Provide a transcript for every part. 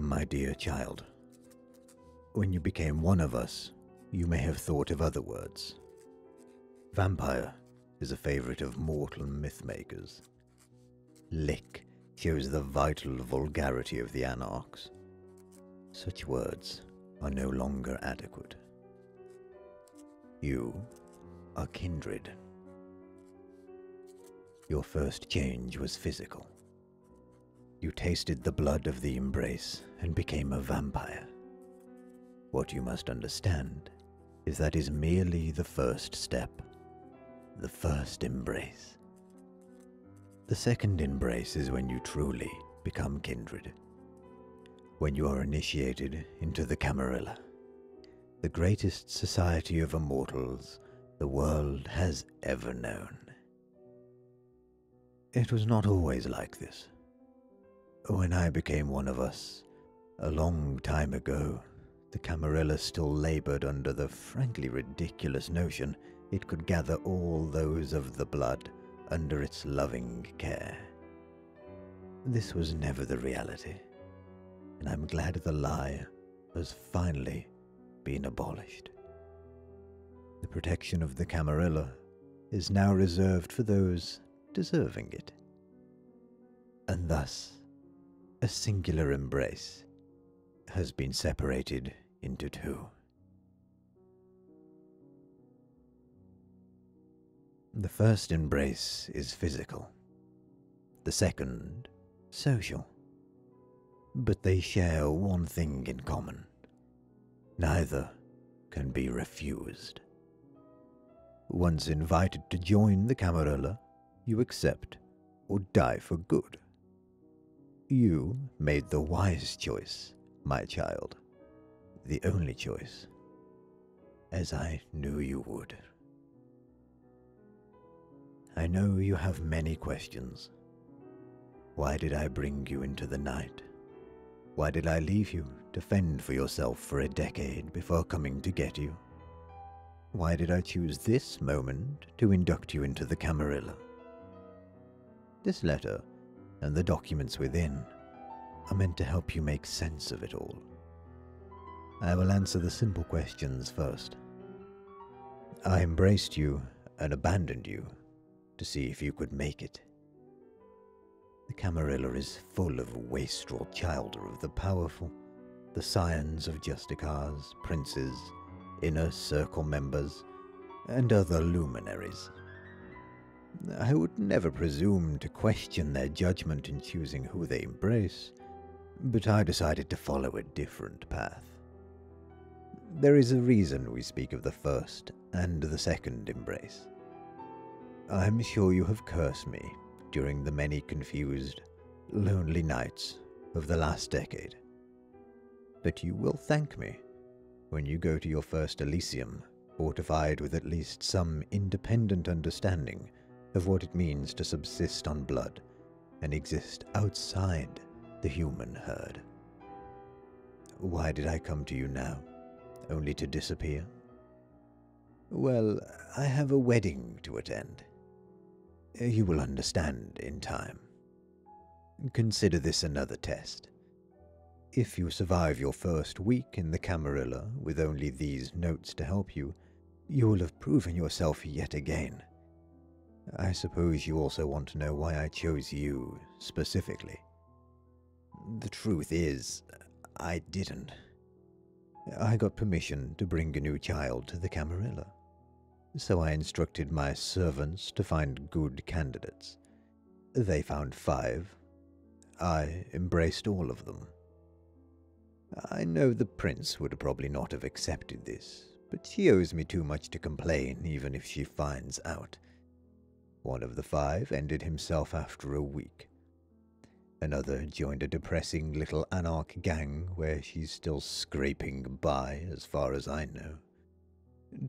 My dear child, when you became one of us, you may have thought of other words. Vampire is a favorite of mortal myth-makers. Lick shows the vital vulgarity of the anarchs. Such words are no longer adequate. You are kindred. Your first change was physical. You tasted the blood of the embrace and became a vampire. What you must understand is that is merely the first step, the first embrace. The second embrace is when you truly become kindred, when you are initiated into the Camarilla, the greatest society of immortals the world has ever known. It was not always like this. When I became one of us, a long time ago, the Camarilla still labored under the frankly ridiculous notion it could gather all those of the blood under its loving care. This was never the reality, and I'm glad the lie has finally been abolished. The protection of the Camarilla is now reserved for those deserving it, and thus a singular embrace has been separated into two. The first embrace is physical, the second social, but they share one thing in common. Neither can be refused. Once invited to join the Camarilla, you accept or die for good. You made the wise choice, my child, the only choice, as I knew you would. I know you have many questions. Why did I bring you into the night? Why did I leave you to fend for yourself for a decade before coming to get you? Why did I choose this moment to induct you into the Camarilla? This letter and the documents within are meant to help you make sense of it all. I will answer the simple questions first. I embraced you and abandoned you to see if you could make it. The Camarilla is full of wastrel childer of the powerful, the scions of justicars, princes, inner circle members, and other luminaries. I would never presume to question their judgment in choosing who they embrace, but I decided to follow a different path. There is a reason we speak of the first and the second embrace. I'm sure you have cursed me during the many confused, lonely nights of the last decade, but you will thank me when you go to your first Elysium, fortified with at least some independent understanding of what it means to subsist on blood and exist outside the human herd. Why did I come to you now, only to disappear? Well, I have a wedding to attend. You will understand in time. Consider this another test. If you survive your first week in the Camarilla with only these notes to help you, you will have proven yourself yet again. I suppose you also want to know why I chose you specifically. The truth is, I didn't. I got permission to bring a new child to the Camarilla, so I instructed my servants to find good candidates. They found 5. I embraced all of them. I know the prince would probably not have accepted this, but she owes me too much to complain even if she finds out. One of the 5 ended himself after a week. Another joined a depressing little anarch gang where she's still scraping by as far as I know.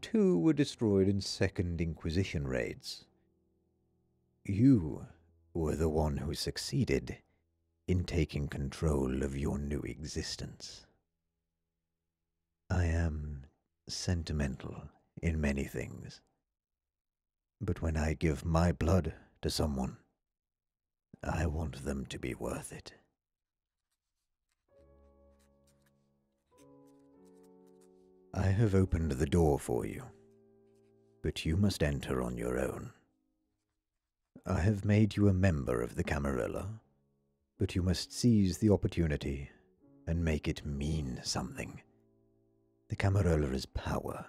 2 were destroyed in Second Inquisition raids. You were the one who succeeded in taking control of your new existence. I am sentimental in many things, but when I give my blood to someone, I want them to be worth it. I have opened the door for you, but you must enter on your own. I have made you a member of the Camarilla, but you must seize the opportunity and make it mean something. The Camarilla is power,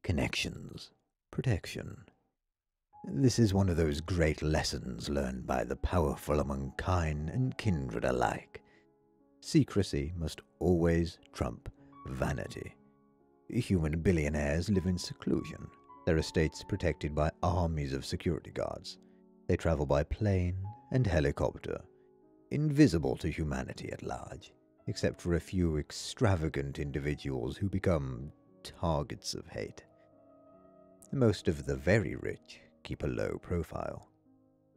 connections, protection. This is one of those great lessons learned by the powerful among kine and kindred alike. Secrecy must always trump vanity. Human billionaires live in seclusion, their estates protected by armies of security guards. They travel by plane and helicopter, invisible to humanity at large, except for a few extravagant individuals who become targets of hate. Most of the very rich keep a low profile,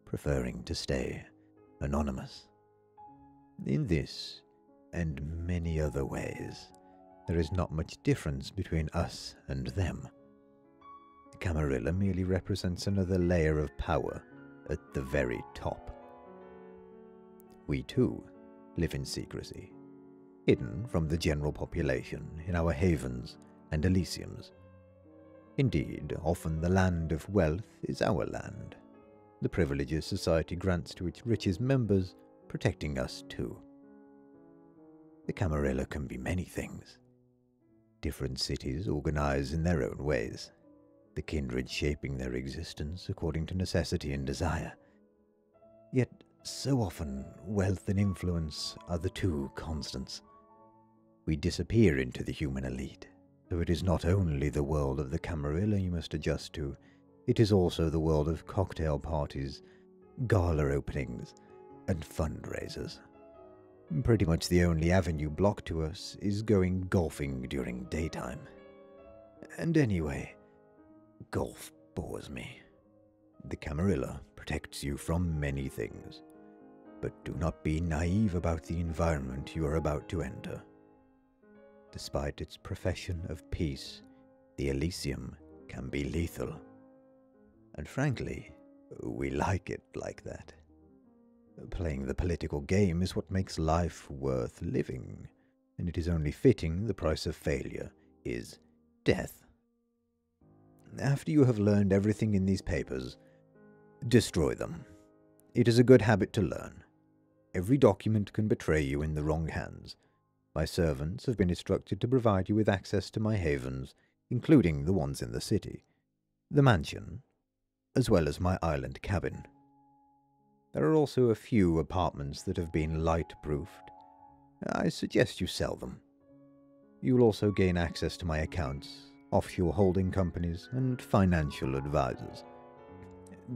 preferring to stay anonymous. In this, and many other ways, there is not much difference between us and them. The Camarilla merely represents another layer of power at the very top. We too live in secrecy, hidden from the general population in our havens and elysiums. Indeed, often the land of wealth is our land, the privileges society grants to its richest members protecting us too. The Camarilla can be many things. Different cities organize in their own ways, the kindred shaping their existence according to necessity and desire. Yet, so often, wealth and influence are the two constants. We disappear into the human elite, so it is not only the world of the Camarilla you must adjust to, it is also the world of cocktail parties, gala openings, and fundraisers. Pretty much the only avenue blocked to us is going golfing during daytime. And anyway, golf bores me. The Camarilla protects you from many things, but do not be naive about the environment you are about to enter. Despite its profession of peace, the Elysium can be lethal. And frankly, we like it like that. Playing the political game is what makes life worth living, and it is only fitting the price of failure is death. After you have learned everything in these papers, destroy them. It is a good habit to learn. Every document can betray you in the wrong hands. My servants have been instructed to provide you with access to my havens, including the ones in the city, the mansion, as well as my island cabin. There are also a few apartments that have been light-proofed. I suggest you sell them. You will also gain access to my accounts, offshore holding companies, and financial advisors.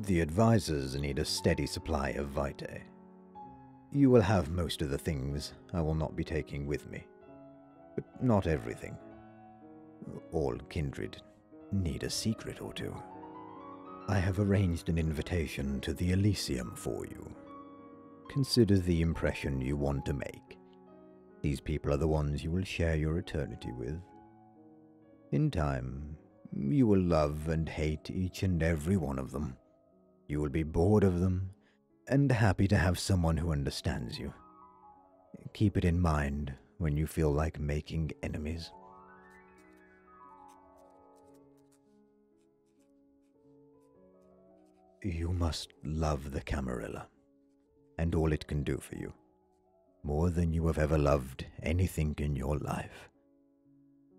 The advisors need a steady supply of vitae. You will have most of the things I will not be taking with me, but not everything. All kindred need a secret or two. I have arranged an invitation to the Elysium for you. Consider the impression you want to make. These people are the ones you will share your eternity with. In time, you will love and hate each and every one of them. You will be bored of them, and happy to have someone who understands you. Keep it in mind when you feel like making enemies. You must love the Camarilla, and all it can do for you, more than you have ever loved anything in your life.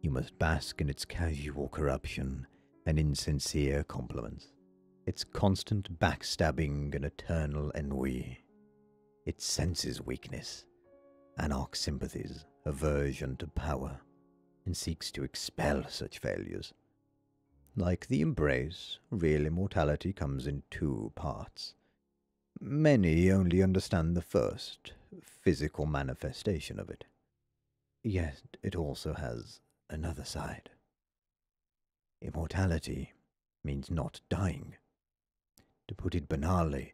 You must bask in its casual corruption and insincere compliments, its constant backstabbing and eternal ennui, its senses weakness, anarch sympathies, aversion to power, and seeks to expel such failures. Like the embrace, real immortality comes in two parts. Many only understand the first, physical manifestation of it. Yet it also has another side. Immortality means not dying. To put it banally,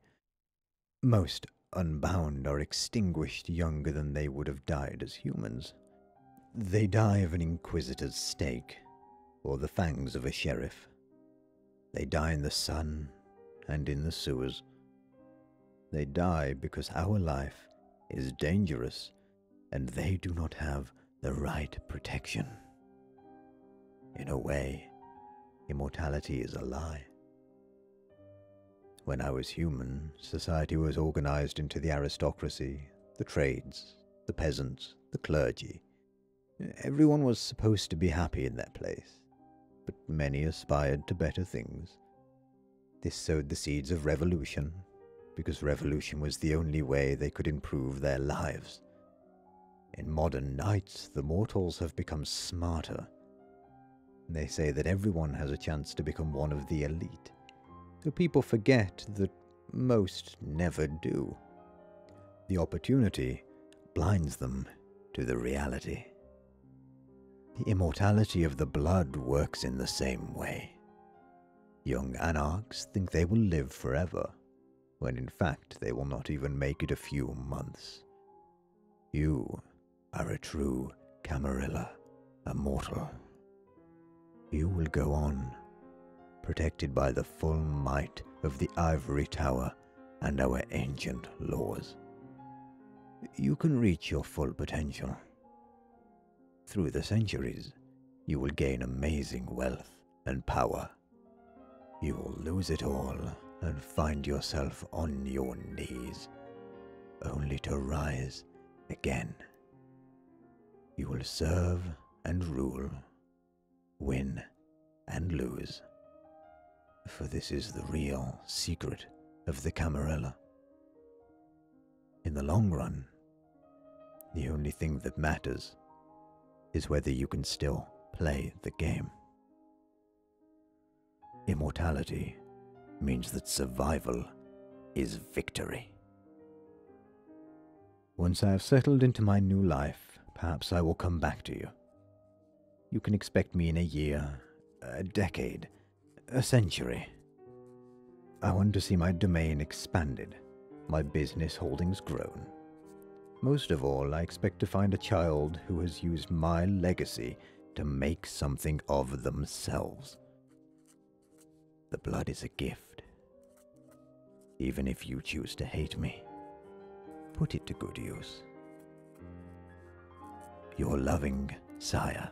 most unbound are extinguished younger than they would have died as humans. They die of an inquisitor's stake, or the fangs of a sheriff. They die in the sun and in the sewers. They die because our life is dangerous and they do not have the right protection. In a way, immortality is a lie. When I was human, society was organized into the aristocracy, the trades, the peasants, the clergy. Everyone was supposed to be happy in their place, but many aspired to better things. This sowed the seeds of revolution, because revolution was the only way they could improve their lives. In modern nights, the mortals have become smarter. They say that everyone has a chance to become one of the elite, though people forget that most never do. The opportunity blinds them to the reality. The immortality of the blood works in the same way. Young anarchs think they will live forever, when in fact they will not even make it a few months. You are a true Camarilla, a mortal. You will go on, protected by the full might of the ivory tower and our ancient laws. You can reach your full potential. Through the centuries, you will gain amazing wealth and power. You will lose it all and find yourself on your knees, only to rise again. You will serve and rule, win and lose, for this is the real secret of the Camarilla. In the long run, the only thing that matters is whether you can still play the game. Immortality means that survival is victory. Once I have settled into my new life, perhaps I will come back to you. You can expect me in a year, a decade, a century. I want to see my domain expanded, my business holdings grown. Most of all, I expect to find a child who has used my legacy to make something of themselves. The blood is a gift. Even if you choose to hate me, put it to good use. Your loving sire.